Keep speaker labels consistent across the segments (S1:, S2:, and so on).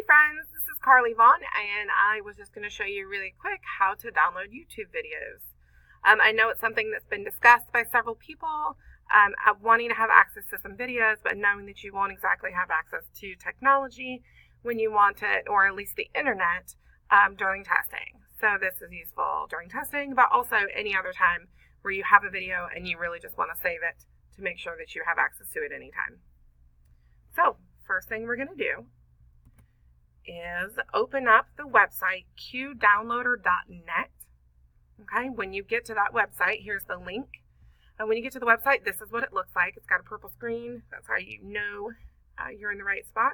S1: Hey friends, this is Carly Vaughn, and I was just going to show you really quick how to download YouTube videos. I know it's something that's been discussed by several people, wanting to have access to some videos, but knowing that you won't exactly have access to technology when you want it, or at least the internet, during testing. So this is useful during testing, but also any other time where you have a video and you really just want to save it to make sure that you have access to it anytime. So first thing we're going to do is open up the website qdownloader.net. Okay, when you get to that website, here's the link. And when you get to the website, this is what it looks like. It's got a purple screen. That's how you know you're in the right spot.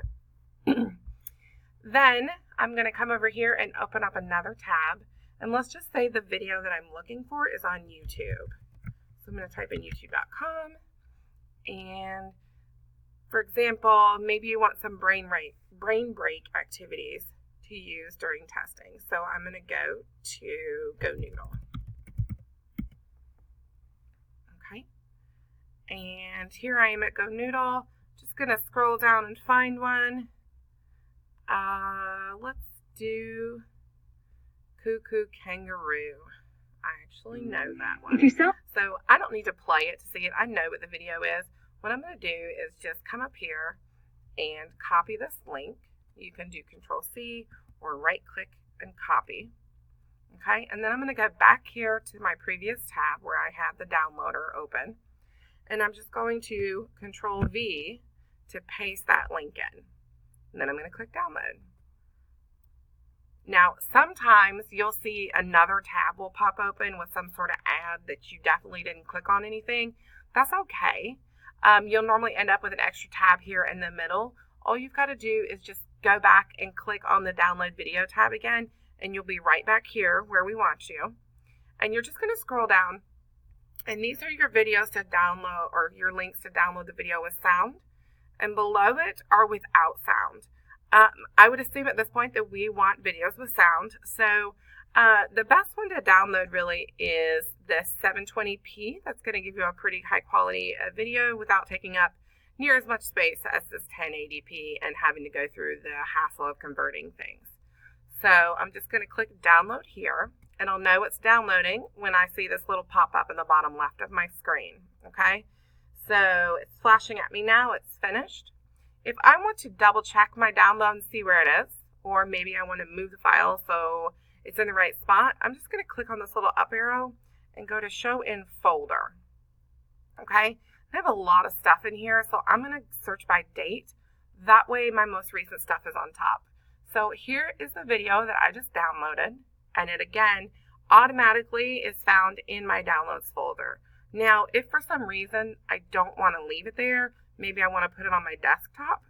S1: Then I'm going to come over here and open up another tab. And let's just say the video that I'm looking for is on YouTube. So I'm going to type in youtube.com. And for example, maybe you want some brain break activities to use during testing. So I'm going to go to GoNoodle. Okay. And here I am at GoNoodle. Just going to scroll down and find one. Let's do Cuckoo Kangaroo. I actually know that one. So I don't need to play it to see it. I know what the video is. What I'm going to do is just come up here and copy this link. You can do Control-C or right-click and copy. Okay, and then I'm going to go back here to my previous tab where I had the downloader open. And I'm just going to Control-V to paste that link in. And then I'm going to click Download. Now, sometimes you'll see another tab will pop open with some sort of ad that you definitely didn't click on anything. That's okay. You'll normally end up with an extra tab here in the middle. All you've got to do is just go back and click on the download video tab again, and you'll be right back here where we want you. And you're just going to scroll down, and these are your videos to download, or your links to download the video with sound, and below it are without sound. I would assume at this point that we want videos with sound, so the best one to download really is the 720p. That's going to give you a pretty high quality video without taking up near as much space as this 1080p and having to go through the hassle of converting things. So I'm just going to click download here, and I'll know it's downloading when I see this little pop-up in the bottom left of my screen. Okay, so it's flashing at me now. It's finished. If I want to double check my download and see where it is, or maybe I want to move the file so it's in the right spot, I'm just going to click on this little up arrow and go to show in folder. Okay, I have a lot of stuff in here, so I'm going to search by date. That way my most recent stuff is on top. So here is the video that I just downloaded, and it again automatically is found in my downloads folder. Now, if for some reason I don't want to leave it there, maybe I want to put it on my desktop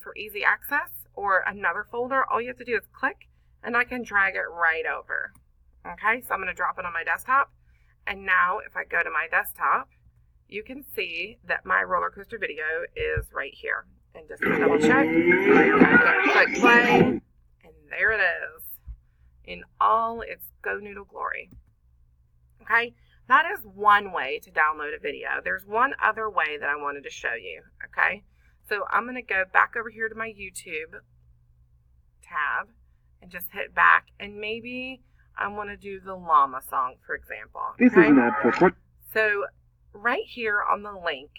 S1: for easy access or another folder, all you have to do is click and I can drag it right over. Okay, so I'm going to drop it on my desktop. And now if I go to my desktop, you can see that my roller coaster video is right here. And just to double check, I can click play, and there it is in all its GoNoodle glory. Okay, that is one way to download a video. There's one other way that I wanted to show you. Okay, so I'm going to go back over here to my YouTube tab and just hit back, and maybe I want to do the llama song, for example. Okay? So right here on the link,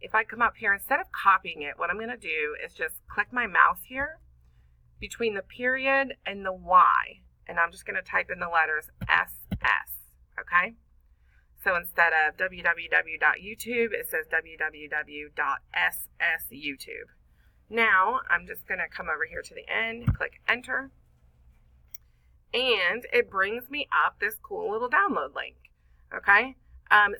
S1: if I come up here, instead of copying it, what I'm going to do is just click my mouse here between the period and the Y, and I'm just going to type in the letters SS. Okay, so instead of www.youtube, it says www.ssyoutube. Now I'm just going to come over here to the end, click enter, and it brings me up this cool little download link. Okay,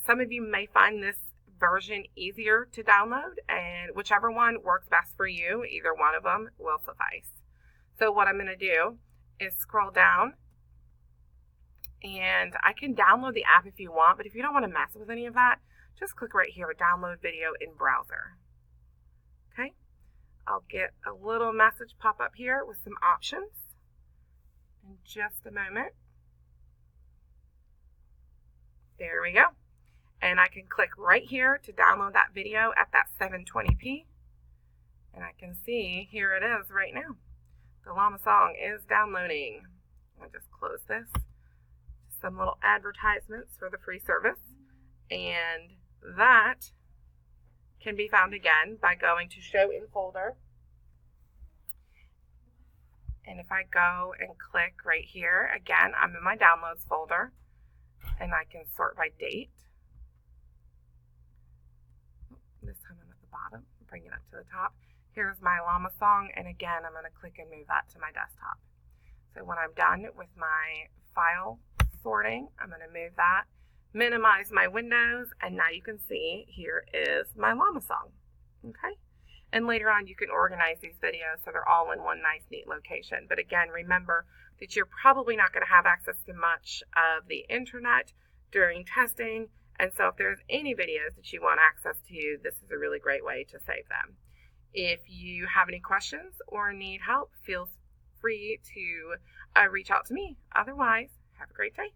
S1: some of you may find this version easier to download, and whichever one works best for you, either one of them will suffice. So what I'm going to do is scroll down, and I can download the app if you want, but if you don't want to mess with any of that, just click right here, download video in browser. Okay, I'll get a little message pop up here with some options in just a moment. There we go. And I can click right here to download that video at that 720p. And I can see here it is right now. The llama song is downloading. I'll just close this. Some little advertisements for the free service. And that can be found again by going to Show in Folder. And if I go and click right here, again, I'm in my Downloads folder. And I can sort by date. This time I'm at the bottom. Bring it up to the top. Here's my llama song. And again, I'm going to click and move that to my desktop. So when I'm done with my file sorting, I'm going to move that, minimize my windows, and now you can see here is my llama song. Okay? And later on, you can organize these videos so they're all in one nice, neat location. But again, remember that you're probably not going to have access to much of the internet during testing. And so if there's any videos that you want access to, this is a really great way to save them. If you have any questions or need help, feel free to reach out to me. Otherwise, have a great day.